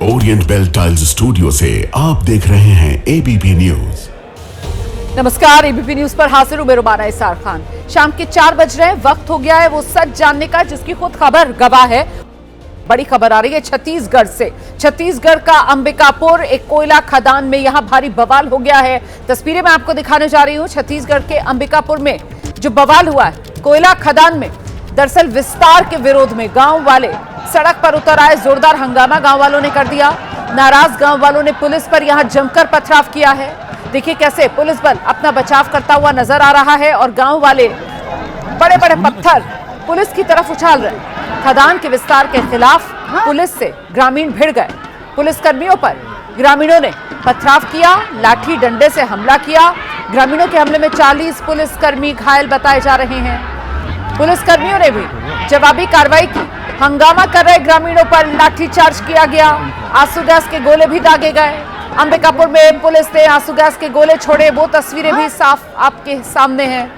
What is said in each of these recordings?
Orient bell tiles studio से आप देख रहे हैं एबीपी न्यूज। नमस्कार, एबीपी न्यूज पर हाजिर हूं मैं रुमाना इसार खान। शाम के 4 बज रहे हैं, वक्त हो गया है वो सच जानने का जिसकी खुद खबर गवाह है। बड़ी खबर आ रही है छत्तीसगढ़ से। छत्तीसगढ़ का अंबिकापुर एक कोयला खदान में यहां भारी बवाल हो गया है। तस्वीरें मैं आपको दिखाने जा रही हूं। छत्तीसगढ़ के अंबिकापुर में जो बवाल हुआ है कोयला खदान में, दरअसल विस्तार के विरोध में गांव वाले सड़क पर उतर आए। जोरदार हंगामा गांव वालों ने कर दिया। नाराज गांव वालों ने पुलिस पर यहां जमकर पथराव किया है। देखिए कैसे पुलिस बल अपना बचाव करता हुआ नजर आ रहा है और गांव वाले बड़े बड़े पत्थर पुलिस की तरफ उछाल रहे। खदान के विस्तार के खिलाफ पुलिस से ग्रामीण भिड़ गए। पुलिस कर्मियों पर ग्रामीणों ने पथराव किया, लाठी डंडे से हमला किया। ग्रामीणों के हमले में 40 पुलिसकर्मी घायल बताए जा रहे हैं। पुलिसकर्मियों ने भी जवाबी कार्रवाई की। हंगामा कर रहे ग्रामीणों पर लाठीचार्ज किया गया। आंसू गैस के गोले भी दागे गए। अंबिकापुर में पुलिस ने आंसू गैस के गोले छोड़े, वो तस्वीरें भी साफ आपके सामने हैं।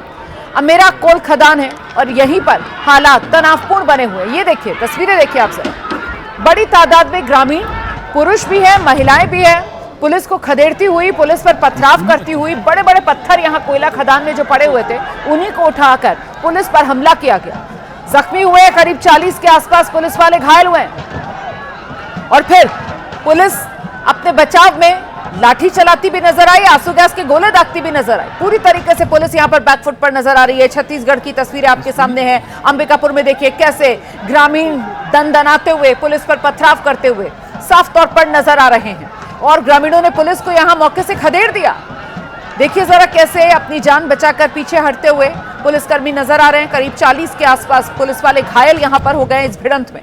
अमेरा कोल खदान है और यहीं पर हालात तनावपूर्ण बने हुए। ये देखिए तस्वीरें, देखिए आप सब। बड़ी तादाद में ग्रामीण, पुरुष भी है, महिलाएं भी है। पुलिस को खदेड़ती हुई, पुलिस पर पथराव करती हुई, बड़े बड़े पत्थर यहाँ कोयला खदान में जो पड़े हुए थे उन्हीं को उठाकर पुलिस पर हमला किया गया। जख्मी हुए करीब 40 के आसपास पुलिस वाले घायल हुए और फिर पुलिस अपने बचाव में लाठी चलाती भी नजर आई, आंसू गैस के गोले दागती भी नजर आई। पूरी तरीके से पुलिस यहां पर बैकफुट पर नजर आ रही है। छत्तीसगढ़ की तस्वीरें आपके सामने हैं। अंबिकापुर में देखिए कैसे ग्रामीण दनदनाते हुए पुलिस पर पथराव करते हुए साफ तौर पर नजर आ रहे हैं और ग्रामीणों ने पुलिस को यहां मौके से खदेड़ दिया। देखिए जरा कैसे अपनी जान बचाकर पीछे हटते हुए पुलिसकर्मी नजर आ रहे हैं। करीब 40 के आसपास पुलिस वाले घायल यहां पर हो गए इस भिड़ंत में।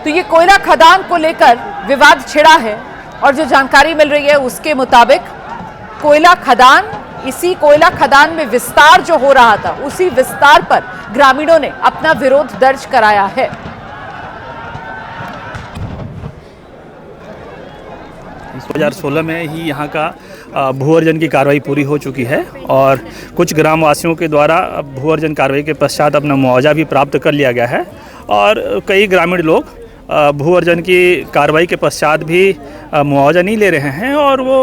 तो ये कोयला खदान को लेकर विवाद छिड़ा है और जो जानकारी मिल रही है उसके मुताबिक कोयला खदान, इसी कोयला खदान में विस्तार जो हो रहा था उसी विस्तार पर ग्रामीणों ने अपना विरोध दर्ज कराया है। 2016 में ही यहाँ का भू अर्जन की कार्रवाई पूरी हो चुकी है और कुछ ग्रामवासियों के द्वारा भू अर्जन कार्रवाई के पश्चात अपना मुआवजा भी प्राप्त कर लिया गया है और कई ग्रामीण लोग भू अर्जन की कार्रवाई के पश्चात भी मुआवजा नहीं ले रहे हैं और वो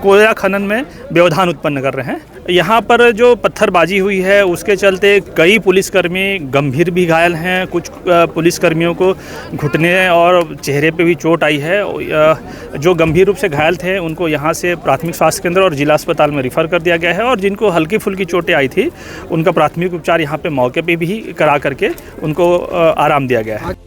कोयला खनन में व्यवधान उत्पन्न कर रहे हैं। यहाँ पर जो पत्थरबाजी हुई है उसके चलते कई पुलिसकर्मी गंभीर भी घायल हैं। कुछ पुलिसकर्मियों को घुटने और चेहरे पे भी चोट आई है। जो गंभीर रूप से घायल थे उनको यहाँ से प्राथमिक स्वास्थ्य केंद्र और जिला अस्पताल में रिफ़र कर दिया गया है और जिनको हल्की फुल्की चोटें आई थी उनका प्राथमिक उपचार यहाँ पे मौके पे भी करा करके उनको आराम दिया गया है।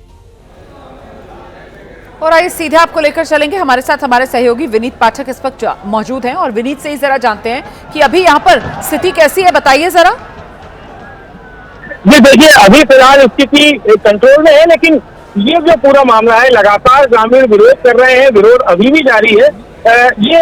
और आइए सीधे आपको लेकर चलेंगे। हमारे साथ हमारे सहयोगी विनीत पाठक इस वक्त मौजूद हैं और विनीत से ही जरा जानते हैं कि अभी यहाँ पर स्थिति कैसी है, बताइए जरा। जी देखिए, अभी फिलहाल स्थिति कंट्रोल में है, लेकिन ये जो पूरा मामला है लगातार ग्रामीण विरोध कर रहे हैं। विरोध अभी भी जारी है। ये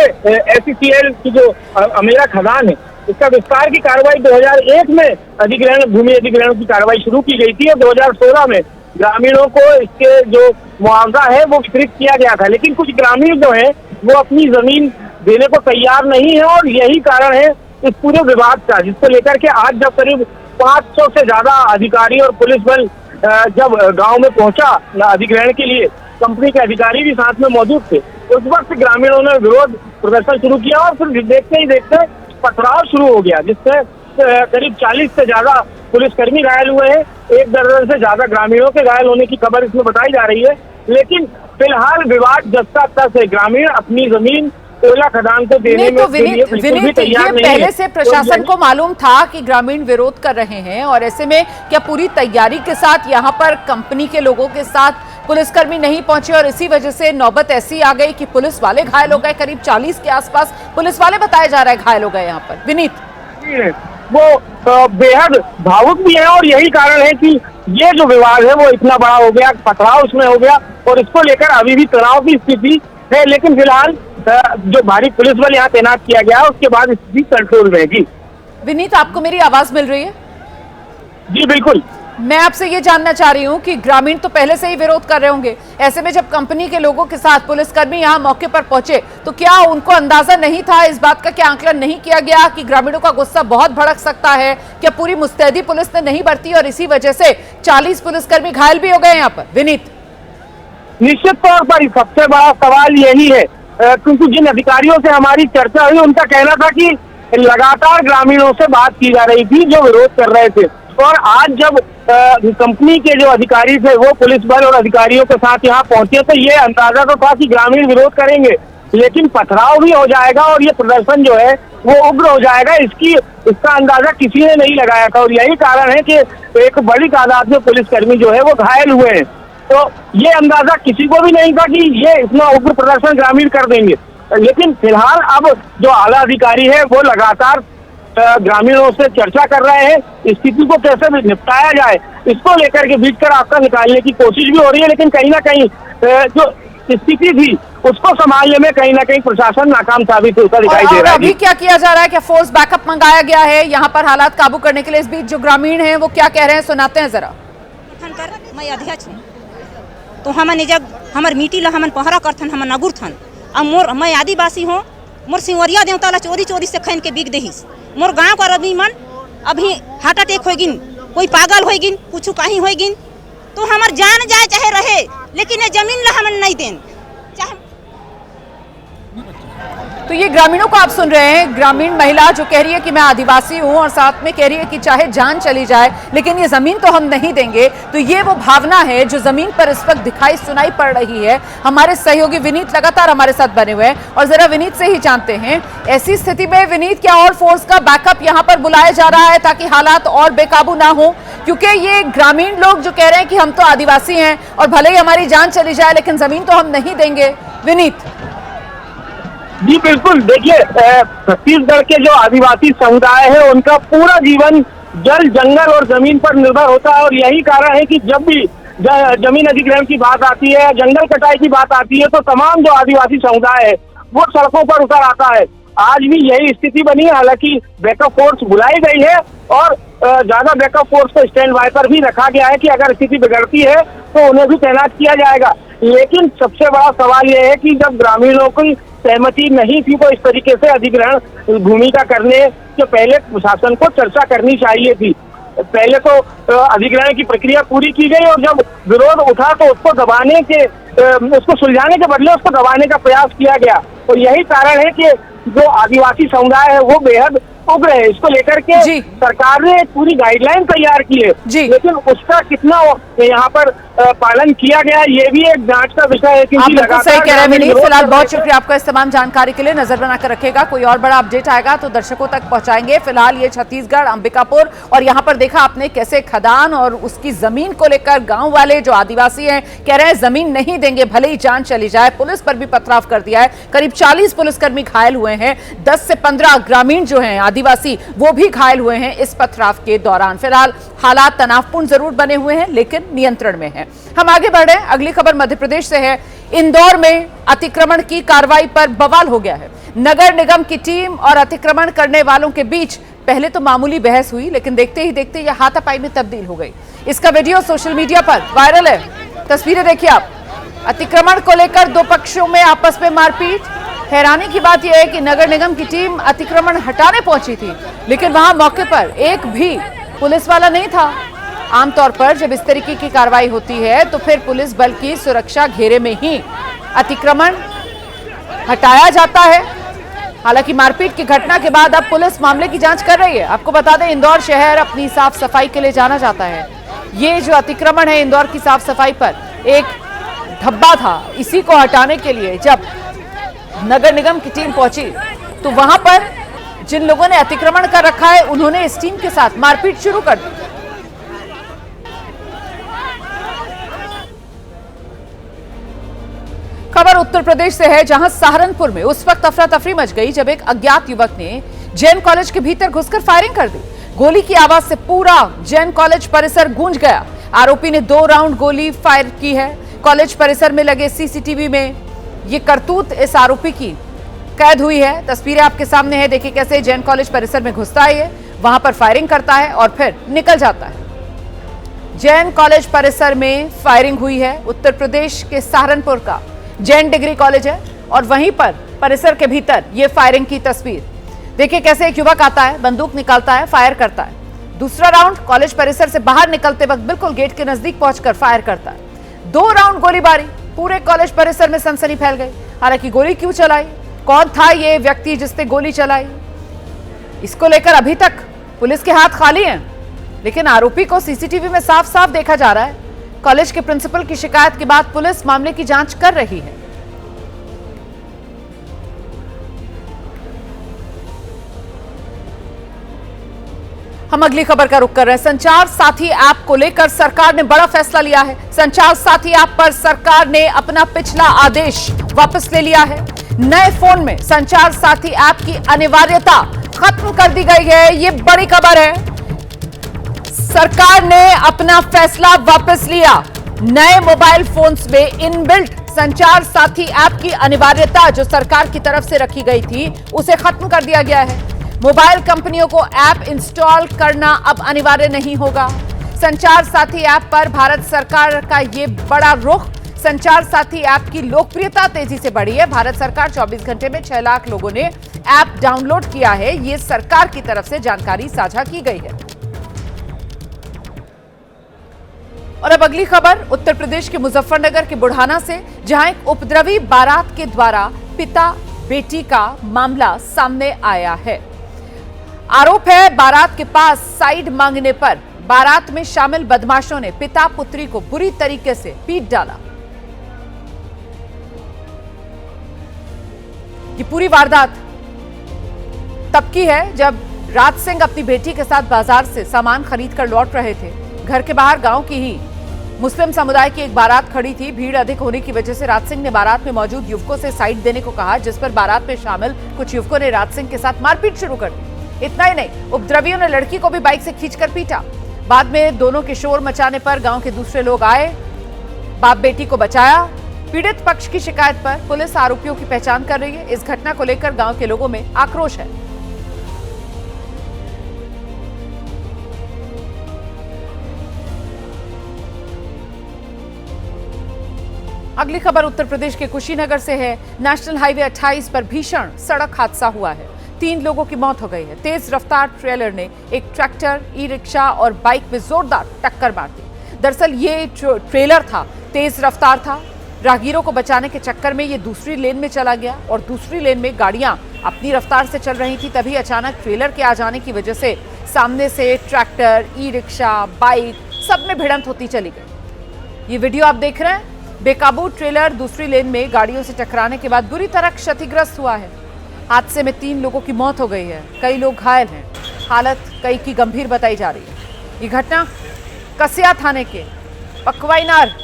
SCCL की जो अमेरा खदान है इसका विस्तार की कार्रवाई 2001 में अधिग्रहण, भूमि अधिग्रहण की कार्रवाई शुरू की गई थी और 2016 में ग्रामीणों को इसके जो मुआवजा है वो वितरित किया गया था, लेकिन कुछ ग्रामीण जो है वो अपनी जमीन देने को तैयार नहीं है और यही कारण है इस पूरे विवाद का, जिसको लेकर के आज जब करीब 500 से ज्यादा अधिकारी और पुलिस बल जब गांव में पहुंचा अधिग्रहण के लिए, कंपनी के अधिकारी भी साथ में मौजूद थे, उस वक्त ग्रामीणों ने विरोध प्रदर्शन शुरू किया और फिर देखते ही देखते पथराव शुरू हो गया, जिससे करीब 40 से ज्यादा पुलिसकर्मी घायल हुए हैं। 1 दर्जन से ज्यादा ग्रामीणों के घायल होने की खबर इसमें बताई जा रही है, लेकिन फिलहाल विवाद जस्ता तक है। ग्रामीण अपनी जमीन कोयला खदान को देने में विनीत, ये पहले से प्रशासन को मालूम था कि ग्रामीण विरोध कर रहे हैं और ऐसे में क्या पूरी तैयारी के साथ यहाँ पर कंपनी के लोगों के साथ पुलिसकर्मी नहीं पहुंचे और इसी वजह से नौबत ऐसी आ गई कि पुलिस वाले घायल हो गए? करीब 40 के आसपास पुलिस वाले बताया जा रहा है घायल हो गए यहाँ पर। विनीत, वो बेहद भावुक भी है और यही कारण है कि ये जो विवाद है वो इतना बड़ा हो गया, पथराव उसमें हो गया और इसको लेकर अभी भी तनाव की स्थिति है। लेकिन फिलहाल जो भारी पुलिस बल यहाँ तैनात किया गया है उसके बाद स्थिति कंट्रोल में है। जी विनीत, आपको मेरी आवाज मिल रही है? जी बिल्कुल। मैं आपसे ये जानना चाह रही हूँ कि ग्रामीण तो पहले से ही विरोध कर रहे होंगे, ऐसे में जब कंपनी के लोगों के साथ पुलिसकर्मी यहाँ मौके पर पहुंचे तो क्या उनको अंदाजा नहीं था इस बात का, क्या आंकलन नहीं किया गया कि ग्रामीणों का गुस्सा बहुत भड़क सकता है? क्या पूरी मुस्तैदी पुलिस ने नहीं बरती और इसी वजह से 40 पुलिसकर्मी घायल भी हो गए यहाँ पर? विनीत, निश्चित तौर पर सबसे बड़ा सवाल यही है, क्योंकि जिन अधिकारियों से हमारी चर्चा हुई उनका कहना था कि लगातार ग्रामीणों से बात की जा रही थी जो विरोध कर रहे थे, और आज जब कंपनी के जो अधिकारी थे वो पुलिस बल और अधिकारियों के साथ यहाँ पहुंचे तो ये अंदाजा तो था कि ग्रामीण विरोध करेंगे, लेकिन पथराव भी हो जाएगा और ये प्रदर्शन जो है वो उग्र हो जाएगा, इसका अंदाजा किसी ने नहीं लगाया था। और यही कारण है कि एक बड़ी तादाद में पुलिसकर्मी जो है वो घायल हुए हैं। तो ये अंदाजा किसी को भी नहीं था कि ये इतना उग्र प्रदर्शन ग्रामीण कर देंगे, लेकिन फिलहाल अब जो आला अधिकारी है वो लगातार ग्रामीणों से चर्चा कर रहे हैं, स्थिति को कैसे निपटाया जाए इसको लेकर के बीच का रास्ता निकालने की कोशिश भी हो रही है, लेकिन कहीं ना कहीं जो स्थिति थी उसको संभालने में कहीं ना कहीं प्रशासन नाकाम साबित होता दिखाई दे रहा है। अभी क्या किया जा रहा है? क्या फोर्स बैकअप मंगाया गया है यहाँ पर हालात काबू करने के लिए? इस बीच जो ग्रामीण हैं वो क्या कह रहे हैं, सुनाते हैं जरा। मैं अध्यक्ष हूँ तो हमन जब हमर मीटी ला हमन पहरा करथन, हमन नगुर थन। अब मैं आदिवासी हूँ, मोर सिंवरिया देवता ला चोरी से खैन के बिक देहिस। मोर गाँव का रवि मन अभी हार्ट अटैक होगिन, कोई पागल होगिन, कुछ कहीं होगिन, तो हमर जान जाए चाहे रहे, लेकिन ये जमीन ला हमन नहीं देन। तो ये ग्रामीणों को आप सुन रहे हैं, ग्रामीण महिला जो कह रही है कि मैं आदिवासी हूं और साथ में कह रही है कि चाहे जान चली जाए लेकिन ये जमीन तो हम नहीं देंगे। तो ये वो भावना है जो जमीन पर इस वक्त दिखाई सुनाई पड़ रही है। हमारे सहयोगी विनीत लगातार हमारे साथ बने हुए हैं और जरा विनीत से ही जानते हैं, ऐसी स्थिति में विनीत क्या और फोर्स का बैकअप यहाँ पर बुलाया जा रहा है ताकि हालात और बेकाबू ना हो? क्योंकि ये ग्रामीण लोग जो कह रहे हैं कि हम तो आदिवासी हैं और भले ही हमारी जान चली जाए लेकिन जमीन तो हम नहीं देंगे। विनीत जी बिल्कुल, देखिए छत्तीसगढ़ के जो आदिवासी समुदाय है उनका पूरा जीवन जल, जंगल और जमीन पर निर्भर होता है, और यही कारण है कि जब भी जमीन अधिग्रहण की बात आती है, जंगल कटाई की बात आती है, तो तमाम जो आदिवासी समुदाय है वो सड़कों पर उतर आता है। आज भी यही स्थिति बनी है, हालांकि बैकअप फोर्स बुलाई गई है और ज्यादा बैकअप फोर्स को स्टैंड बाय पर भी रखा गया है कि अगर स्थिति बिगड़ती है तो उन्हें भी तैनात किया जाएगा। लेकिन सबसे बड़ा सवाल यह है कि जब ग्रामीणों की सहमति नहीं थी तो इस तरीके से अधिग्रहण भूमि का करने के पहले प्रशासन को चर्चा करनी चाहिए थी। पहले तो अधिग्रहण की प्रक्रिया पूरी की गई और जब विरोध उठा तो उसको दबाने के, उसको सुलझाने के बदले उसको दबाने का प्रयास किया गया। तो यही कारण है कि जो आदिवासी समुदाय है वो बेहद उग्र है। इसको लेकर के सरकार ने पूरी गाइडलाइन तैयार की है, लेकिन उसका कितना यहाँ पर पालन किया गया ये भी एक जांच का विषय है। क्योंकि सही कह रहे हैं विनीत। फिलहाल बहुत शुक्रिया आपका इस तमाम जानकारी के लिए। नजर बनाकर रखेगा, कोई और बड़ा अपडेट आएगा तो दर्शकों तक पहुंचाएंगे। फिलहाल ये छत्तीसगढ़ अंबिकापुर, और यहाँ पर देखा आपने कैसे खदान और उसकी जमीन को लेकर गांव वाले जो आदिवासी हैं कह रहे हैं जमीन नहीं देंगे भले ही जान चली जाए। पुलिस पर भी पथराव कर दिया है, करीब 40 पुलिसकर्मी घायल हुए हैं, 10 से 15 ग्रामीण जो हैं आदिवासी वो भी घायल हुए हैं इस पथराव के दौरान। फिलहाल हालात तनावपूर्ण जरूर बने हुए हैं लेकिन नियंत्रण में हैं। हम आगे बढ़ रहे हैं, अगली खबर मध्य प्रदेश से है। इंदौर में अतिक्रमण की कार्रवाई पर बवाल हो गया है। नगर निगम की टीम और अतिक्रमण करने वालों के बीच पहले तो मामूली बहस हुई, लेकिन देखते ही देखते यह हाथापाई में तब्दील हो गई। इसका वीडियो सोशल मीडिया पर वायरल है, तस्वीरें देखिए आप। अतिक्रमण को लेकर दो पक्षों में आपस में मारपीट। हैरानी की बात यह है कि नगर निगम की टीम अतिक्रमण हटाने पहुंची थी, लेकिन वहां मौके पर एक भी पुलिस वाला नहीं था। आमतौर पर जब इस तरीके की कार्रवाई होती है तो फिर पुलिस बल की सुरक्षा घेरे में ही अतिक्रमण हटाया जाता है। हालांकि मारपीट की घटना के बाद अब पुलिस मामले की जांच कर रही है। आपको बता दें, इंदौर शहर अपनी साफ सफाई के लिए जाना जाता है। ये जो अतिक्रमण है इंदौर की साफ सफाई पर एक धब्बा था, इसी को हटाने के लिए जब नगर निगम की टीम पहुंची तो वहां पर जिन लोगों ने अतिक्रमण कर रखा है उन्होंने इस टीम के साथ मारपीट शुरू कर दी। खबर उत्तर प्रदेश से है, जहां सहारनपुर में उस वक्त अफरा तफरी मच गई जब एक अज्ञात युवक ने जैन कॉलेज के भीतर घुसकर फायरिंग कर दी। गोली की आवाज से पूरा जैन कॉलेज परिसर गूंज गया। आरोपी ने 2 राउंड गोली फायर की है। कॉलेज परिसर में लगे सीसीटीवी में ये करतूत इस आरोपी की कैद हुई है। तस्वीरें आपके सामने है, देखिए कैसे जैन कॉलेज परिसर में घुसता है ये, वहां पर फायरिंग करता है और फिर निकल जाता है। जैन कॉलेज परिसर में फायरिंग हुई है। उत्तर प्रदेश के सहारनपुर का जैन डिग्री कॉलेज है और वहीं पर परिसर के भीतर ये फायरिंग की तस्वीर देखिए कैसे एक युवक आता है, बंदूक निकालता है, फायर करता है। दूसरा राउंड कॉलेज परिसर से बाहर निकलते वक्त बिल्कुल गेट के नजदीक पहुंचकर फायर करता है। 2 राउंड गोलीबारी, पूरे कॉलेज परिसर में सनसनी फैल गई। हालांकि गोली क्यों चलाई, कौन था ये व्यक्ति जिसने गोली चलाई, इसको लेकर अभी तक पुलिस के हाथ खाली हैं। लेकिन आरोपी को सीसीटीवी में साफ साफ देखा जा रहा है। कॉलेज के प्रिंसिपल की शिकायत के बाद पुलिस मामले की जांच कर रही है। हम अगली खबर का रुख कर रहे हैं। संचार साथी ऐप को लेकर सरकार ने बड़ा फैसला लिया है। संचार साथी ऐप पर सरकार ने अपना पिछला आदेश वापस ले लिया है। नए फोन में संचार साथी ऐप की अनिवार्यता खत्म कर दी गई है। ये बड़ी खबर है। सरकार ने अपना फैसला वापस लिया। नए मोबाइल फोन्स में इनबिल्ट संचार साथी ऐप की अनिवार्यता जो सरकार की तरफ से रखी गई थी उसे खत्म कर दिया गया है। मोबाइल कंपनियों को ऐप इंस्टॉल करना अब अनिवार्य नहीं होगा। संचार साथी ऐप पर भारत सरकार का यह बड़ा रुख। संचार साथी ऐप की लोकप्रियता तेजी से बढ़ी है। भारत सरकार 24 घंटे में 6 लाख लोगों ने ऐप डाउनलोड किया है। यह सरकार की तरफ से जानकारी साझा की गई है। और अब अगली खबर उत्तर प्रदेश के मुजफ्फरनगर के बुढ़ाना से, जहां एक उपद्रवी बारात के द्वारा पिता बेटी का मामला सामने आया है। आरोप है बारात के पास साइड मांगने पर बारात में शामिल बदमाशों ने पिता पुत्री को बुरी तरीके से पीट डाला। ये पूरी वारदात तब की है जब राज सिंह अपनी बेटी के साथ बाजार से सामान खरीद कर लौट रहे थे। घर के बाहर गांव की ही मुस्लिम समुदाय की एक बारात खड़ी थी। भीड़ अधिक होने की वजह से राज सिंह ने बारात में मौजूद युवकों से साइड देने को कहा, जिस पर बारात में शामिल कुछ युवकों ने राज सिंह के साथ मारपीट शुरू कर दी। इतना ही नहीं, उपद्रवियों ने लड़की को भी बाइक से खींचकर पीटा। बाद में दोनों के शोर मचाने पर गांव के दूसरे लोग आए, बाप बेटी को बचाया। पीड़ित पक्ष की शिकायत पर पुलिस आरोपियों की पहचान कर रही है। इस घटना को लेकर गांव के लोगों में आक्रोश है। अगली खबर उत्तर प्रदेश के कुशीनगर से है। नेशनल हाईवे 28 पर भीषण सड़क हादसा हुआ है। 3 लोगों की मौत हो गई है। तेज रफ्तार ट्रेलर ने एक ट्रैक्टर, ई रिक्शा और बाइक में जोरदार टक्कर मार दी। दरअसल ये ट्रेलर था, तेज रफ्तार था। राहगीरों को बचाने के चक्कर में ये दूसरी लेन में चला गया और दूसरी लेन में गाड़ियां अपनी रफ्तार से चल रही थी। तभी अचानक ट्रेलर के आ जाने की वजह से सामने से ट्रैक्टर, ई रिक्शा, बाइक सब में भिड़ंत होती चली गई। ये वीडियो आप देख रहे हैं। बेकाबू ट्रेलर दूसरी लेन में गाड़ियों से टकराने के बाद बुरी तरह क्षतिग्रस्त हुआ है। हादसे में 3 लोगों की मौत हो गई है। कई लोग घायल हैं। हालत कई की गंभीर बताई जा रही है। ये घटना कसिया थाने के पकवाईनार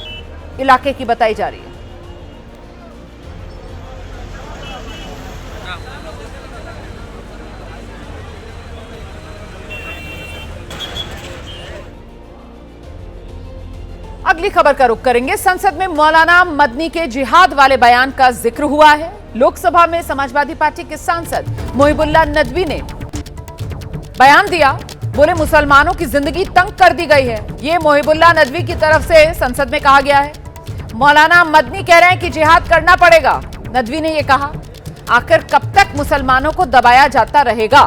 इलाके की बताई जा रही है। अगली खबर का रुख करेंगे। संसद में मौलाना मदनी के जिहाद वाले बयान का जिक्र हुआ है। लोकसभा में समाजवादी पार्टी के सांसद मोहिबुल्लाह नदवी ने बयान दिया। बोले मुसलमानों की जिंदगी तंग कर दी गई है। ये मोहिबुल्लाह नदवी की तरफ से संसद में कहा गया है। मौलाना मदनी कह रहे हैं कि जिहाद करना पड़ेगा। नदवी ने यह कहा, आखिर कब तक मुसलमानों को दबाया जाता रहेगा।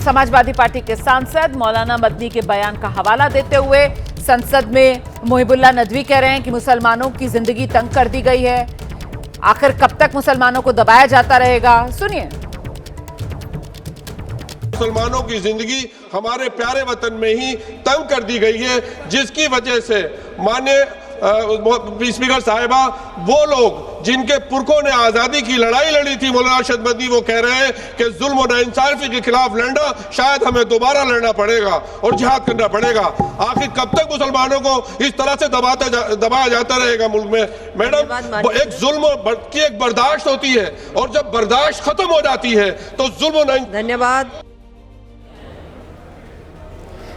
समाजवादी पार्टी के सांसद मौलाना मदनी के बयान का हवाला देते हुए संसद में मोहिबुल्लाह नदवी कह रहे हैं कि मुसलमानों की जिंदगी तंग कर दी गई है। आखिर कब तक मुसलमानों को दबाया जाता रहेगा, सुनिए। मुसलमानों की जिंदगी हमारे प्यारे वतन में ही तंग कर दी गई है, जिसकी वजह से माननीय स्पीकर साहिबा, वो लोग जिनके पुरखों ने आजादी की लड़ाई लड़ी थी, मौलाना अरशद मदनी, वो कह रहे हैं कि जुल्म और नाइंसाफी के खिलाफ लड़ना शायद हमें दोबारा लड़ना पड़ेगा और जिहाद करना पड़ेगा। आखिर कब तक मुसलमानों को इस तरह से दबाया जाता रहेगा मुल्क में? मैडम, एक जुल्म की एक बर्दाश्त होती है और जब बर्दाश्त खत्म हो जाती है तो जुल्म। धन्यवाद।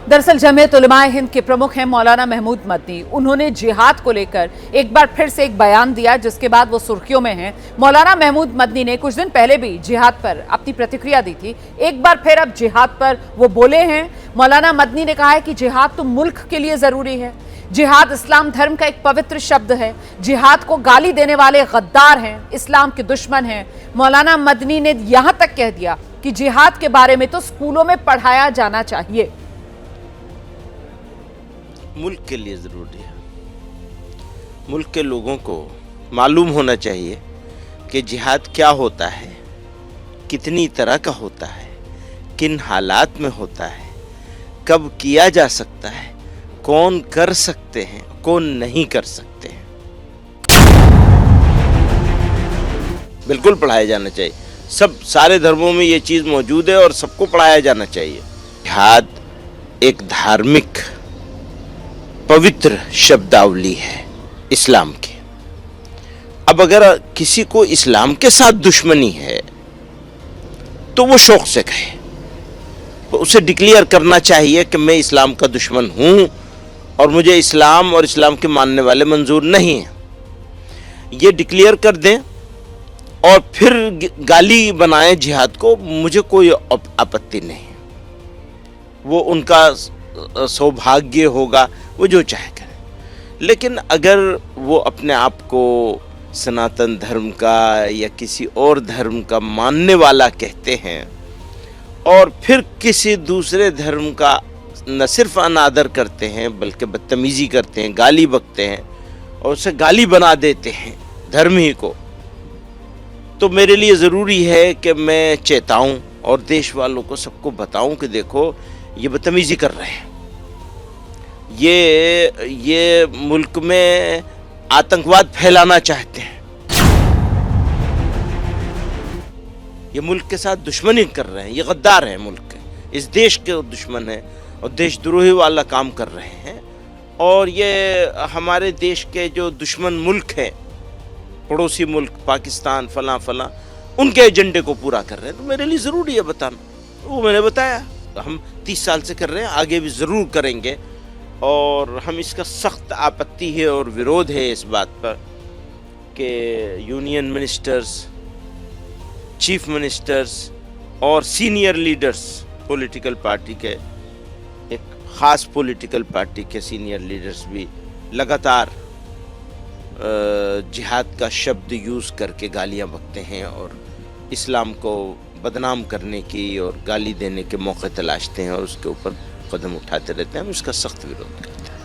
दरअसल जमीयत उलमाए हिंद के प्रमुख हैं मौलाना महमूद मदनी। उन्होंने जिहाद को लेकर एक बार फिर से एक बयान दिया, जिसके बाद वो सुर्खियों में हैं। मौलाना महमूद मदनी ने कुछ दिन पहले भी जिहाद पर अपनी प्रतिक्रिया दी थी। एक बार फिर अब जिहाद पर वो बोले हैं। मौलाना मदनी ने कहा है कि जिहाद तो मुल्क के लिए जरूरी है। जिहाद इस्लाम धर्म का एक पवित्र शब्द है। जिहाद को गाली देने वाले गद्दार हैं, इस्लाम के दुश्मन हैं। मौलाना मदनी ने यहां तक कह दिया कि जिहाद के बारे में तो स्कूलों में पढ़ाया जाना चाहिए। मुल्क के लिए ज़रूरी है मुल्क के लोगों को मालूम होना चाहिए कि जिहाद क्या होता है, कितनी तरह का होता है, किन हालात में होता है, कब किया जा सकता है, कौन कर सकते हैं, कौन नहीं कर सकते हैं। बिल्कुल पढ़ाया जाना चाहिए। सारे धर्मों में ये चीज़ मौजूद है और सबको पढ़ाया जाना चाहिए। जिहाद एक धार्मिक पवित्र शब्दावली है इस्लाम की। अब अगर किसी को इस्लाम के साथ दुश्मनी है तो वो शौक से कहे, तो उसे डिक्लेयर करना चाहिए कि मैं इस्लाम का दुश्मन हूं और मुझे इस्लाम और इस्लाम के मानने वाले मंजूर नहीं हैं। ये डिक्लेयर कर दें और फिर गाली बनाएं जिहाद को, मुझे कोई आपत्ति नहीं। वो उनका सौभाग्य होगा, वो जो चाहे करें। लेकिन अगर वो अपने आप को सनातन धर्म का या किसी और धर्म का मानने वाला कहते हैं और फिर किसी दूसरे धर्म का न सिर्फ अनादर करते हैं बल्कि बदतमीजी करते हैं, गाली बकते हैं और उसे गाली बना देते हैं धर्म ही को, तो मेरे लिए ज़रूरी है कि मैं चेताऊं और देश वालों को सबको बताऊं कि देखो ये बदतमीजी कर रहे हैं, ये मुल्क में आतंकवाद फैलाना चाहते हैं, ये मुल्क के साथ दुश्मनी कर रहे हैं, ये गद्दार हैं, मुल्क के, इस देश के दुश्मन हैं और देशद्रोही वाला काम कर रहे हैं। और ये हमारे देश के जो दुश्मन मुल्क हैं, पड़ोसी मुल्क पाकिस्तान फलां फलां, उनके एजेंडे को पूरा कर रहे हैं। तो मेरे लिए ज़रूरी है बताना, वो मैंने बताया। हम 30 साल से कर रहे हैं, आगे भी ज़रूर करेंगे और हम इसका सख्त आपत्ति है और विरोध है इस बात पर कि यूनियन मिनिस्टर्स, चीफ मिनिस्टर्स और सीनियर लीडर्स पॉलिटिकल पार्टी के, एक ख़ास पॉलिटिकल पार्टी के सीनियर लीडर्स भी लगातार जिहाद का शब्द यूज़ करके गालियां बकते हैं और इस्लाम को बदनाम करने की और गाली देने के मौके तलाशते हैं और उसके ऊपर कदम उठाते रहते हैं। हम इसका सख्त विरोध करते हैं।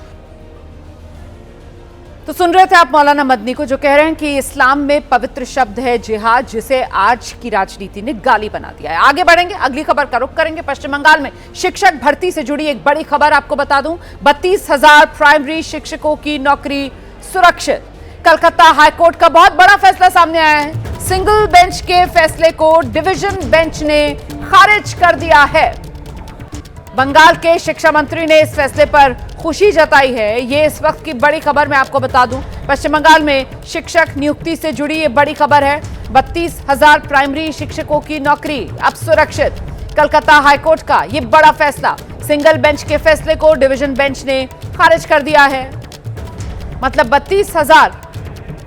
तो सुन रहे थे आप मौलाना मदनी को, जो कह रहे हैं कि इस्लाम में पवित्र शब्द है जिहाद, जिसे आज की राजनीति ने गाली बना दिया है। आगे बढ़ेंगे, अगली खबर का रुख करेंगे। पश्चिम बंगाल में शिक्षक भर्ती से जुड़ी एक बड़ी खबर आपको बता दूं। 32,000 प्राइमरी शिक्षकों की नौकरी सुरक्षित। कलकत्ता हाईकोर्ट का बहुत बड़ा फैसला सामने आया है। सिंगल बेंच के फैसले को डिवीजन बेंच ने खारिज कर दिया है। बंगाल के शिक्षा मंत्री ने इस फैसले पर खुशी जताई है। ये इस वक्त की बड़ी खबर मैं आपको बता दूं। पश्चिम बंगाल में शिक्षक नियुक्ति से जुड़ी ये बड़ी खबर है। 32,000 प्राइमरी शिक्षकों की नौकरी अब सुरक्षित। कलकत्ता हाईकोर्ट का ये बड़ा फैसला, सिंगल बेंच के फैसले को डिवीजन बेंच ने खारिज कर दिया है। मतलब 32,000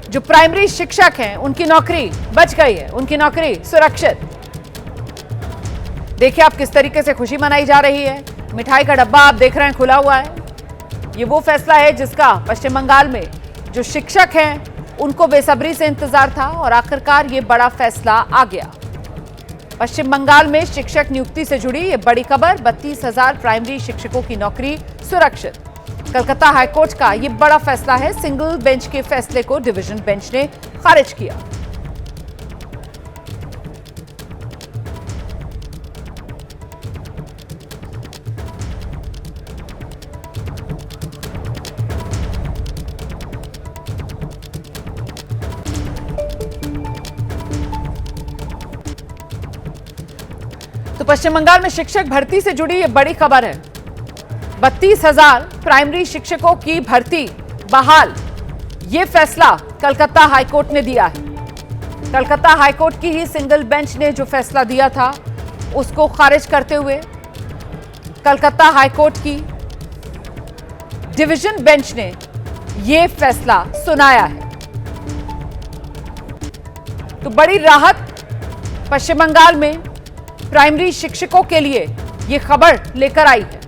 जो प्राइमरी शिक्षक हैं उनकी नौकरी बच गई है, उनकी नौकरी सुरक्षित। देखिए आप किस तरीके से खुशी मनाई जा रही है। मिठाई का डब्बा आप देख रहे हैं खुला हुआ है। ये वो फैसला है जिसका पश्चिम बंगाल में जो शिक्षक हैं उनको बेसब्री से इंतजार था और आखिरकार ये बड़ा फैसला आ गया। पश्चिम बंगाल में शिक्षक नियुक्ति से जुड़ी ये बड़ी खबर, 32,000 प्राइमरी शिक्षकों की नौकरी सुरक्षित। कलकत्ता हाईकोर्ट का ये बड़ा फैसला है। सिंगल बेंच के फैसले को डिवीजन बेंच ने खारिज किया। तो पश्चिम बंगाल में शिक्षक भर्ती से जुड़ी ये बड़ी खबर है। 32,000 प्राइमरी शिक्षकों की भर्ती बहाल, ये फैसला कलकत्ता हाईकोर्ट ने दिया है। कलकत्ता हाईकोर्ट की ही सिंगल बेंच ने जो फैसला दिया था उसको खारिज करते हुए कलकत्ता हाईकोर्ट की डिवीजन बेंच ने ये फैसला सुनाया है। तो बड़ी राहत पश्चिम बंगाल में प्राइमरी शिक्षकों के लिए ये खबर लेकर आई है।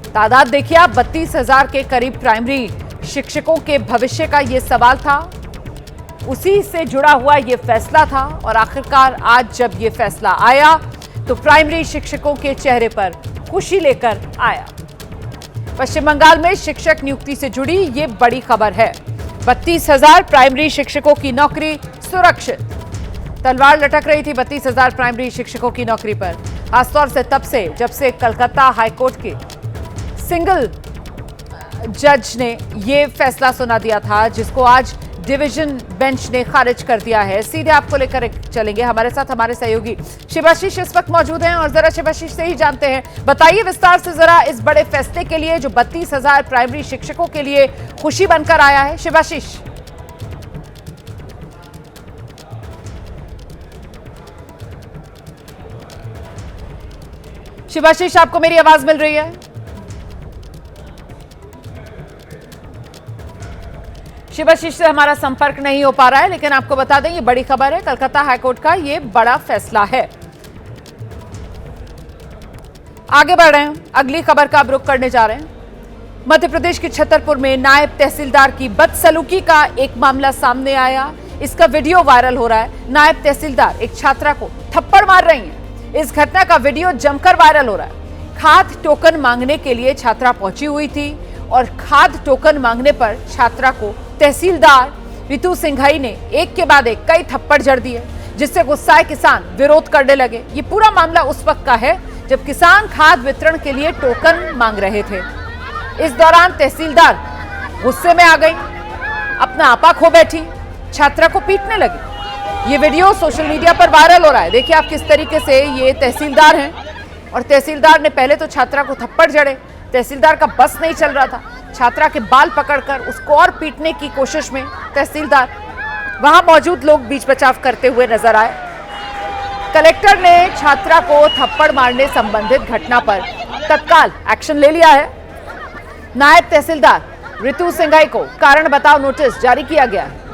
तादाद देखिए आप, 32,000 के करीब प्राइमरी शिक्षकों के भविष्य का ये सवाल था, उसी से जुड़ा हुआ ये फैसला था और आखिरकार आज जब ये फैसला आया तो प्राइमरी शिक्षकों के चेहरे पर खुशी लेकर आया। पश्चिम बंगाल में शिक्षक नियुक्ति से जुड़ी ये बड़ी खबर है। 32,000 प्राइमरी शिक्षकों की नौकरी सुरक्षित। तलवार लटक रही थी 32,000 प्राइमरी शिक्षकों की नौकरी पर, खासतौर से तब से जब से कलकत्ता हाईकोर्ट के सिंगल जज ने ये फैसला सुना दिया था, जिसको आज डिवीजन बेंच ने खारिज कर दिया है। सीधे आपको लेकर चलेंगे, हमारे साथ हमारे सहयोगी शिवाशीष इस वक्त मौजूद हैं और जरा शिवाशीष से ही जानते हैं, बताइए विस्तार से जरा इस बड़े फैसले के लिए जो 32,000 प्राइमरी शिक्षकों के लिए खुशी बनकर आया है। शिवाशीष। शिवाशीष, आपको मेरी आवाज मिल रही है? शिवाशीष से हमारा संपर्क नहीं हो पा रहा है, लेकिन आपको बता दें ये बड़ी खबर है, कलकत्ता हाईकोर्ट का ये बड़ा फैसला है। आगे बढ़ रहे हैं, अगली खबर का अब रुख करने जा रहे हैं। मध्य प्रदेश के छतरपुर में नायब तहसीलदार की बदसलूकी का एक मामला सामने आया। इसका वीडियो वायरल हो रहा है। नायब तहसीलदार एक छात्रा को थप्पड़ मार रही है। इस घटना का वीडियो जमकर वायरल हो रहा है। खाद टोकन मांगने के लिए छात्रा पहुंची हुई थी और खाद टोकन मांगने पर छात्रा को तहसीलदार रितु सिंघाई ने एक के बाद एक कई थप्पड़ जड़ दिए, जिससे गुस्साए किसान विरोध करने लगे। ये पूरा मामला उस वक्त का है जब किसान खाद वितरण के लिए टोकन मांग रहे थे। इस दौरान तहसीलदार गुस्से में आ गई, अपना आपा खो बैठी, छात्रा को पीटने लगी। ये वीडियो सोशल मीडिया पर वायरल हो रहा है। देखिए आप किस तरीके से ये तहसीलदार हैं और तहसीलदार ने पहले तो छात्रा को थप्पड़ जड़े। तहसीलदार का बस नहीं चल रहा था, छात्रा के बाल पकड़कर उसको और पीटने की कोशिश में तहसीलदार, वहां मौजूद लोग बीच बचाव करते हुए नजर आए। कलेक्टर ने छात्रा को थप्पड़ मारने संबंधित घटना पर तत्काल एक्शन ले लिया है। नायब तहसीलदार रितु सिंघाई को कारण बताओ नोटिस जारी किया गया है।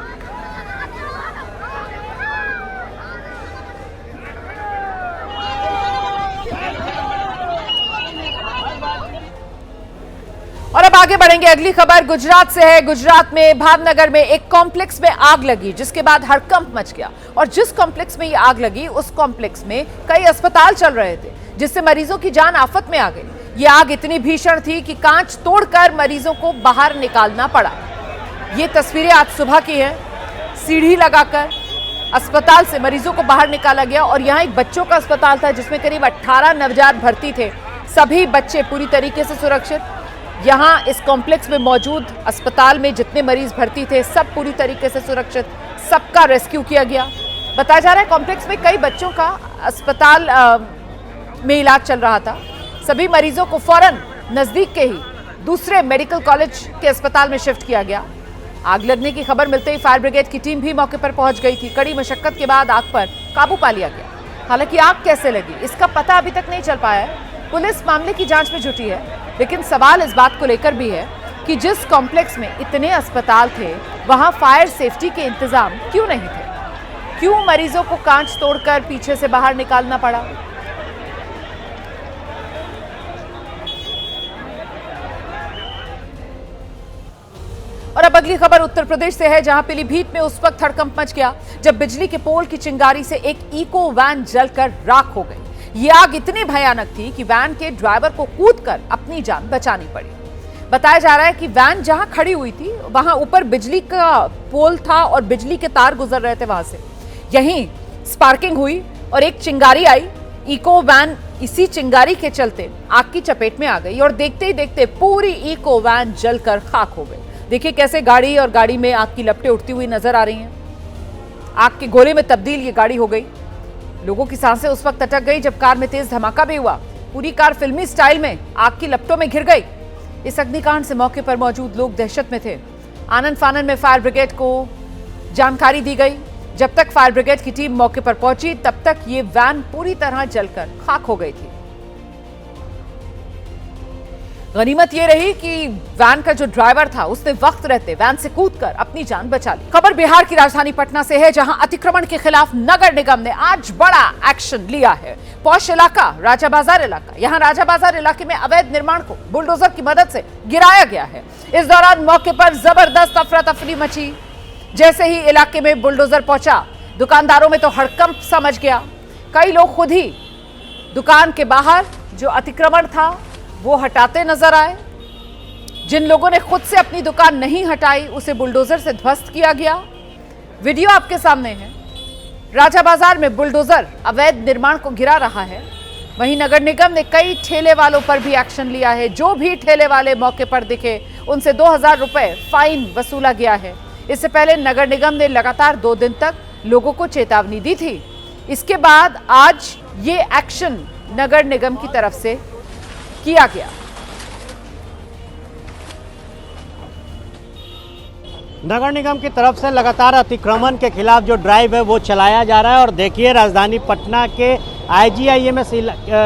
और अब आगे बढ़ेंगे, अगली खबर गुजरात से है। गुजरात में भावनगर में एक कॉम्प्लेक्स में आग लगी, जिसके बाद हड़कंप मच गया। और जिस कॉम्प्लेक्स में ये आग लगी उस कॉम्प्लेक्स में कई अस्पताल चल रहे थे, जिससे मरीजों की जान आफत में आ गई। ये आग इतनी भीषण थी कि कांच तोड़कर मरीजों को बाहर निकालना पड़ा। ये तस्वीरें आज सुबह की है। सीढ़ी लगाकर अस्पताल से मरीजों को बाहर निकाला गया और यहाँ एक बच्चों का अस्पताल था जिसमें करीब 18 नवजात भर्ती थे। सभी बच्चे पूरी तरीके से सुरक्षित। यहाँ इस कॉम्प्लेक्स में मौजूद अस्पताल में जितने मरीज भर्ती थे सब पूरी तरीके से सुरक्षित, सबका रेस्क्यू किया गया। बताया जा रहा है कॉम्प्लेक्स में कई बच्चों का अस्पताल में इलाज चल रहा था। सभी मरीजों को फौरन नजदीक के ही दूसरे मेडिकल कॉलेज के अस्पताल में शिफ्ट किया गया। आग लगने की खबर मिलते ही फायर ब्रिगेड की टीम भी मौके पर पहुंच गई थी। कड़ी मशक्कत के बाद आग पर काबू पा लिया गया। हालांकि आग कैसे लगी इसका पता अभी तक नहीं चल पाया है। पुलिस मामले की जांच में जुटी है, लेकिन सवाल इस बात को लेकर भी है कि जिस कॉम्प्लेक्स में इतने अस्पताल थे वहां फायर सेफ्टी के इंतजाम क्यों नहीं थे? क्यों मरीजों को कांच तोड़कर पीछे से बाहर निकालना पड़ा? और अब अगली खबर उत्तर प्रदेश से है, जहां पीलीभीत में उस वक्त हड़कंप मच गया जब बिजली के पोल की चिंगारी से एक इको वैन जलकर राख हो गई। ये आग इतनी भयानक थी कि वैन के ड्राइवर को कूदकर अपनी जान बचानी पड़ी। बताया जा रहा है कि वैन जहां खड़ी हुई थी वहां ऊपर बिजली का पोल था और बिजली के तार गुजर रहे थे वहां से। यहीं स्पार्किंग हुई और एक चिंगारी आई। इको वैन इसी चिंगारी के चलते आग की चपेट में आ गई और देखते ही देखते पूरी इको वैन जलकर खाक हो गई। देखिए कैसे गाड़ी और गाड़ी में आग की लपटें उठती हुई नजर आ रही हैं। आग के गोले में तब्दील ये गाड़ी हो गई। लोगों की सांसें उस वक्त अटक गई जब कार में तेज धमाका भी हुआ। पूरी कार फिल्मी स्टाइल में आग की लपटों में घिर गई। इस अग्निकांड से मौके पर मौजूद लोग दहशत में थे। आनन फानन में फायर ब्रिगेड को जानकारी दी गई। जब तक फायर ब्रिगेड की टीम मौके पर पहुंची तब तक ये वैन पूरी तरह जलकर खाक हो गई थी। गनीमत ये रही कि वैन का जो ड्राइवर था उसने वक्त रहते वैन से कूदकर अपनी जान बचा ली। खबर बिहार की राजधानी पटना से है, जहां अतिक्रमण के खिलाफ नगर निगम ने आज बड़ा एक्शन लिया है। पौष इलाका राजा बाजार इलाका, यहां राजा बाजार इलाके में अवैध निर्माण को बुलडोजर की मदद से गिराया गया है। इस दौरान मौके पर जबरदस्त अफरा तफरी मची। जैसे ही इलाके में बुलडोजर पहुंचा दुकानदारों में तो हड़कंप समझ गया। कई लोग खुद ही दुकान के बाहर जो अतिक्रमण था वो हटाते नजर आए। जिन लोगों ने खुद से अपनी दुकान नहीं हटाई उसे बुलडोजर से ध्वस्त किया गया। वीडियो आपके सामने है। राजा बाजार में बुलडोजर अवैध निर्माण को गिरा रहा है। वहीं नगर निगम ने कई ठेले वालों पर भी एक्शन लिया है। जो भी ठेले वाले मौके पर दिखे उनसे 2000 रुपए फाइन वसूला गया है। इससे पहले नगर निगम ने लगातार 2 दिन तक लोगों को चेतावनी दी थी। इसके बाद आज ये एक्शन नगर निगम की तरफ से किया गया। नगर निगम की तरफ से लगातार अतिक्रमण के खिलाफ जो ड्राइव है वो चलाया जा रहा है। और देखिए, राजधानी पटना के IGIMS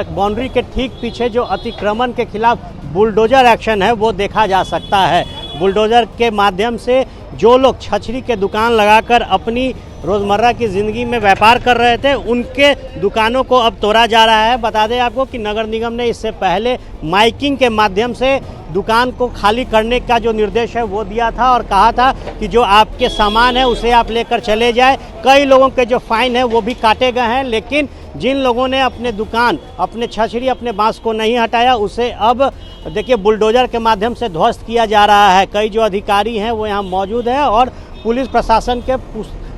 बाउंड्री के ठीक पीछे जो अतिक्रमण के खिलाफ बुलडोजर एक्शन है वो देखा जा सकता है। बुलडोजर के माध्यम से जो लोग छछरी के दुकान लगाकर अपनी रोज़मर्रा की ज़िंदगी में व्यापार कर रहे थे उनके दुकानों को अब तोड़ा जा रहा है। बता दें आपको कि नगर निगम ने इससे पहले माइकिंग के माध्यम से दुकान को खाली करने का जो निर्देश है वो दिया था और कहा था कि जो आपके सामान है उसे आप लेकर चले जाए। कई लोगों के जो फाइन है वो भी काटे गए हैं, लेकिन जिन लोगों ने अपने दुकान, अपने छछरी, अपने बांस को नहीं हटाया उसे अब देखिए बुलडोजर के माध्यम से ध्वस्त किया जा रहा है। कई जो अधिकारी हैं वो यहाँ मौजूद हैं और पुलिस प्रशासन के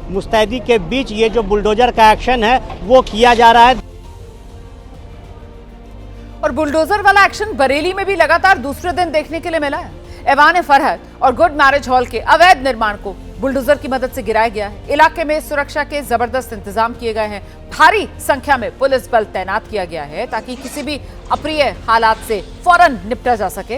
मुस्तैदी के बीच ये जो बुलडोजर का एक्शन है वो किया जा रहा है। और बुलडोजर वाला एक्शन बरेली में भी लगातार दूसरे दिन देखने के लिए मिला है। ऐवान फरहत और गुड मैरिज हॉल के अवैध निर्माण को बुलडोजर की मदद से गिराया गया है। इलाके में सुरक्षा के जबरदस्त इंतजाम किए गए हैं। भारी संख्या में पुलिस बल तैनात किया गया है ताकि किसी भी अप्रिय हालात से फौरन निपटा जा सके।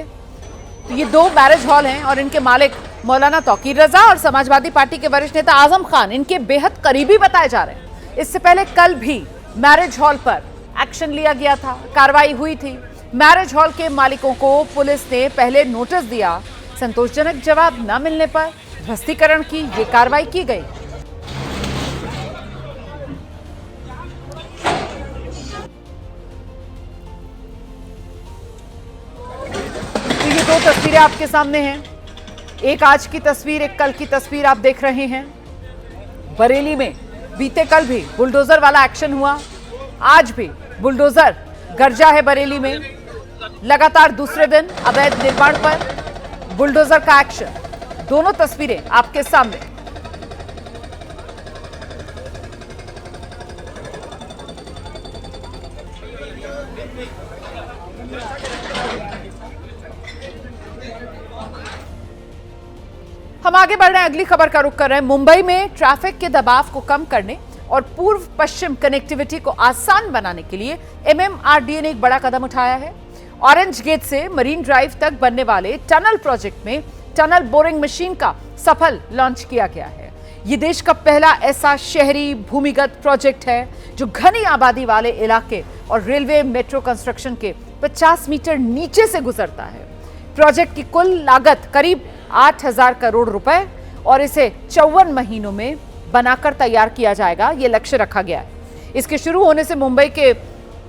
तो ये 2 मैरिज हॉल हैं और इनके मालिक मौलाना तौकीर रजा और समाजवादी पार्टी के वरिष्ठ नेता आजम खान इनके बेहद करीबी बताए जा रहे हैं। इससे पहले कल भी मैरिज हॉल पर एक्शन लिया गया था, कार्रवाई हुई थी। मैरिज हॉल के मालिकों को पुलिस ने पहले नोटिस दिया। संतोषजनक जवाब न मिलने पर ध्वस्तीकरण की ये कार्रवाई की गई। तो ये 2 तस्वीरें आपके सामने हैं। एक आज की तस्वीर, एक कल की तस्वीर आप देख रहे हैं। बरेली में बीते कल भी बुलडोजर वाला एक्शन हुआ, आज भी बुलडोजर गरजा है बरेली में। लगातार दूसरे दिन अवैध निर्माण पर बुलडोजर का एक्शन। दोनों तस्वीरें आपके सामने। हम आगे बढ़ रहे हैं, अगली खबर का रुख कर रहे हैं। मुंबई में ट्रैफिक के दबाव को कम करने और पूर्व पश्चिम कनेक्टिविटी को आसान बनाने के लिए MMRDA ने एक बड़ा कदम उठाया है। ऑरेंज गेट से मरीन ड्राइव तक बनने वाले टनल प्रोजेक्ट में टनल बोरिंग मशीन का सफल लॉन्च किया गया है। ये देश का पहला ऐसा शहरी भूमिगत प्रोजेक्ट है जो घनी आबादी वाले इलाके और रेलवे मेट्रो कंस्ट्रक्शन के 50 मीटर नीचे से गुजरता है। प्रोजेक्ट की कुल लागत करीब 8000 करोड़ रुपए और इसे 54 महीनों में बनाकर तैयार किया जाएगा, ये लक्ष्य रखा गया है। इसके शुरू होने से मुंबई के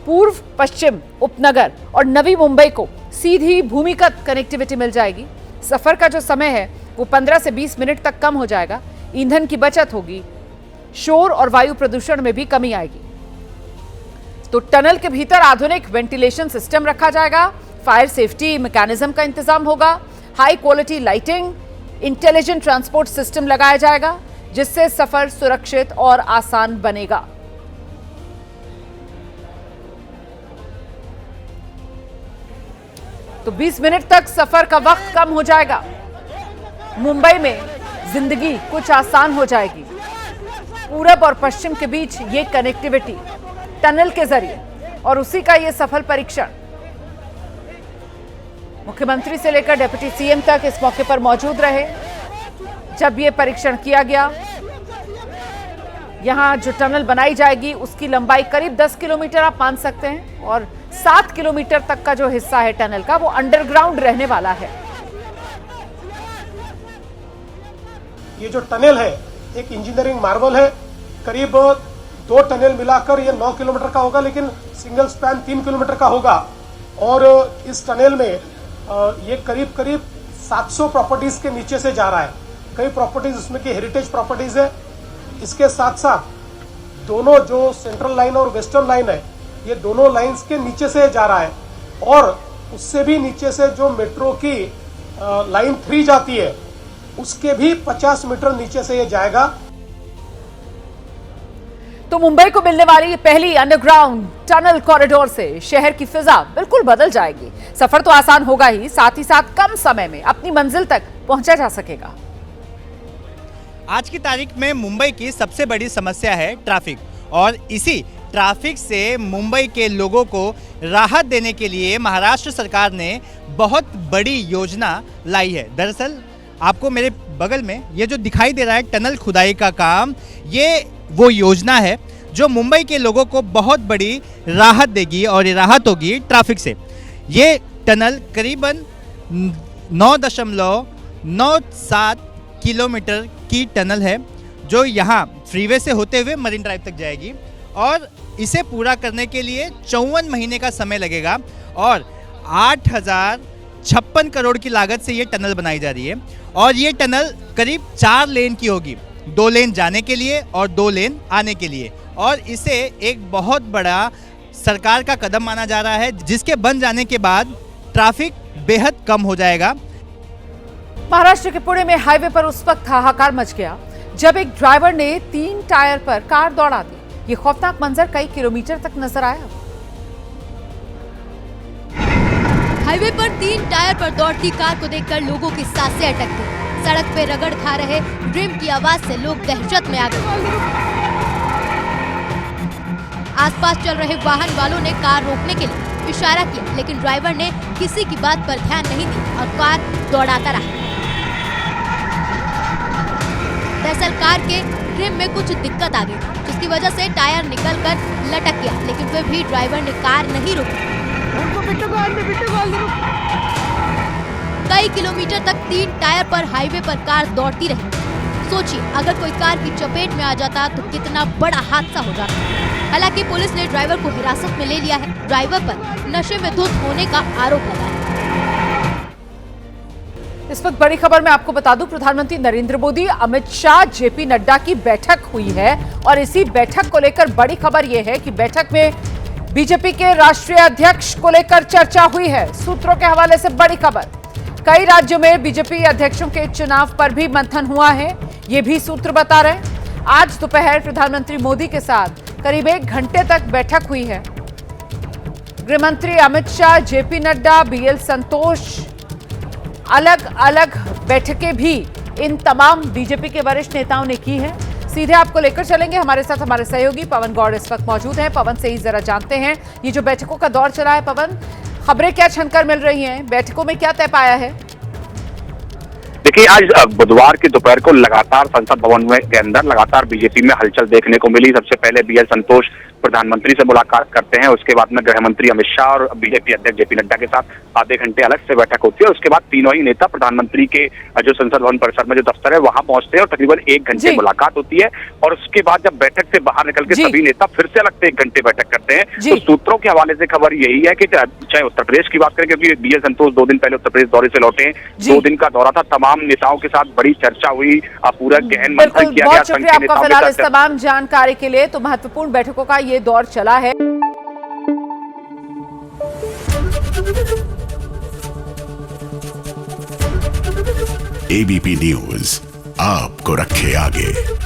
पूर्व पश्चिम उपनगर और नवी मुंबई को सीधी भूमिगत कनेक्टिविटी मिल जाएगी। सफर का जो समय है वो 15 से 20 मिनट तक कम हो जाएगा। ईंधन की बचत होगी, शोर और वायु प्रदूषण में भी कमी आएगी। तो टनल के भीतर आधुनिक वेंटिलेशन सिस्टम रखा जाएगा, फायर सेफ्टी मैकेनिज्म का इंतजाम होगा, high quality lighting, intelligent transport system लगाया जाएगा जिससे सफर सुरक्षित और आसान बनेगा। तो 20 मिनट तक सफर का वक्त कम हो जाएगा। मुंबई में जिंदगी कुछ आसान हो जाएगी। पूरब और पश्चिम के बीच ये कनेक्टिविटी टनल के जरिए और उसी का ये सफल परीक्षण। मुख्यमंत्री से लेकर डिप्टी सीएम तक इस मौके पर मौजूद रहे जब ये परीक्षण किया गया। यहां जो टनल बनाई जाएगी उसकी लंबाई करीब 10 किलोमीटर आप मान सकते हैं और 7 किलोमीटर तक का जो हिस्सा है टनल का वो अंडरग्राउंड रहने वाला है। ये जो टनल है एक इंजीनियरिंग मार्वल है। करीब 2 टनल मिलाकर ये 9 किलोमीटर का होगा, लेकिन सिंगल स्पैन 3 किलोमीटर का होगा। और इस टनल में ये करीब 700 प्रॉपर्टीज के नीचे से जा रहा है। कई प्रॉपर्टीज उसमें की हेरिटेज प्रॉपर्टीज है। इसके साथ साथ दोनों जो सेंट्रल लाइन और वेस्टर्न लाइन है ये दोनों लाइंस के नीचे से जा रहा है और उससे भी नीचे से जो मेट्रो की लाइन 3 जाती है उसके भी 50 मीटर नीचे से ये जाएगा। तो मुंबई को मिलने वाली ये पहली अंडरग्राउंड टनल कॉरिडोर से शहर की फिजा बिल्कुल बदल जाएगी। सफर तो आसान होगा ही, साथ ही साथ कम समय में अपनी मंजिल तक पहुंचा जा सकेगा। आज की तारीख में मुंबई की सबसे बड़ी समस्या है ट्रैफिक, और इसी ट्रैफिक से मुंबई के लोगों को राहत देने के लिए महाराष्ट्र सरकार ने बहुत बड़ी योजना लाई है। दरअसल आपको मेरे बगल में ये जो दिखाई दे रहा है टनल खुदाई का काम, ये वो योजना है जो मुंबई के लोगों को बहुत बड़ी राहत देगी, और ये राहत होगी ट्रैफिक से। ये टनल करीबन 9.97 किलोमीटर की टनल है जो यहाँ फ्रीवे से होते हुए मरीन ड्राइव तक जाएगी, और इसे पूरा करने के लिए 54 महीने का समय लगेगा, और 8,056 करोड़ की लागत से ये टनल बनाई जा रही है। और ये टनल करीब 4 लेन की होगी, 2 लेन जाने के लिए और 2 लेन आने के लिए, और इसे एक बहुत बड़ा सरकार का कदम माना जा रहा है, जिसके बन जाने के बाद ट्रैफिक बेहद कम हो जाएगा। महाराष्ट्र के पुणे में हाईवे पर उस वक्त हाहाकार मच गया जब एक ड्राइवर ने 3 टायर पर कार दौड़ा दी। ये खौफनाक मंजर कई किलोमीटर तक नजर आया। हाईवे पर 3 टायर पर दौड़ती कार को देखकर लोगों की सांसें अटक गई। सड़क पे रगड़ खा रहे ड्रीम की आवाज से लोग दहशत में आ गए। आसपास चल रहे वाहन वालों ने कार रोकने के लिए इशारा किया, लेकिन ड्राइवर ने किसी की बात पर ध्यान नहीं दी और कार दौड़ाता रहा। दरअसल कार के ट्रिम में कुछ दिक्कत आ गई, जिसकी वजह से टायर निकलकर लटक गया, लेकिन फिर भी ड्राइवर ने कार नहीं रोकी। कई किलोमीटर तक 3 टायर पर हाईवे पर कार दौड़ती रही। सोचिए, अगर कोई कार की चपेट में आ जाता तो कितना बड़ा हादसा हो जाता। हालांकि पुलिस ने ड्राइवर को हिरासत में ले लिया है। ड्राइवर पर नशे में धुत होने का आरोप लगा है। इस वक्त बड़ी खबर मैं आपको बता दूं, प्रधानमंत्री नरेंद्र मोदी, अमित शाह, जेपी नड्डा की बैठक हुई है, और इसी बैठक को लेकर बड़ी खबर यह है कि बैठक में बीजेपी के राष्ट्रीय अध्यक्ष को लेकर चर्चा हुई है। सूत्रों के हवाले से बड़ी खबर, कई राज्यों में बीजेपी अध्यक्षों के चुनाव पर भी मंथन हुआ है, ये भी सूत्र बता रहे हैं। आज दोपहर प्रधानमंत्री मोदी के साथ करीब 1 घंटे तक बैठक हुई है। गृहमंत्री अमित शाह, जेपी नड्डा, बीएल संतोष, अलग अलग बैठकें भी इन तमाम बीजेपी के वरिष्ठ नेताओं ने की है। सीधे आपको लेकर चलेंगे, हमारे साथ हमारे सहयोगी पवन गौड़ इस वक्त मौजूद हैं। पवन से ही जरा जानते हैं, ये जो बैठकों का दौर चला है, पवन, खबरें क्या छनकर मिल रही हैं, बैठकों में क्या तय पाया है? देखिए, आज बुधवार की दोपहर को लगातार संसद भवन के अंदर लगातार बीजेपी में हलचल देखने को मिली। सबसे पहले बीएल संतोष प्रधानमंत्री से मुलाकात करते हैं, उसके बाद में गृह मंत्री अमित शाह और बीजेपी अध्यक्ष जेपी नड्डा के साथ आधे घंटे अलग से बैठक होती है। उसके बाद तीनों ही नेता प्रधानमंत्री के जो संसद भवन परिसर में जो दफ्तर है वहां पहुंचते हैं और तकरीबन 1 घंटे मुलाकात होती है, और उसके बाद जब बैठक से बाहर निकल के सभी नेता फिर से अलग से 1 घंटे बैठक करते हैं। तो सूत्रों के हवाले से खबर यही है कि चाहे उत्तर प्रदेश की बात करें, क्योंकि बीएल संतोष 2 दिन पहले उत्तर प्रदेश दौरे से लौटे हैं, 2 दिन का दौरा था, तमाम नेताओं के साथ बड़ी चर्चा हुई, पूरा गहन मंथन किया गया। बहुत शुक्रिया आपका फिलहाल इस तमाम जानकारी के लिए। तो महत्वपूर्ण बैठकों का ये दौर चला है। एबीपी न्यूज आपको रखे आगे।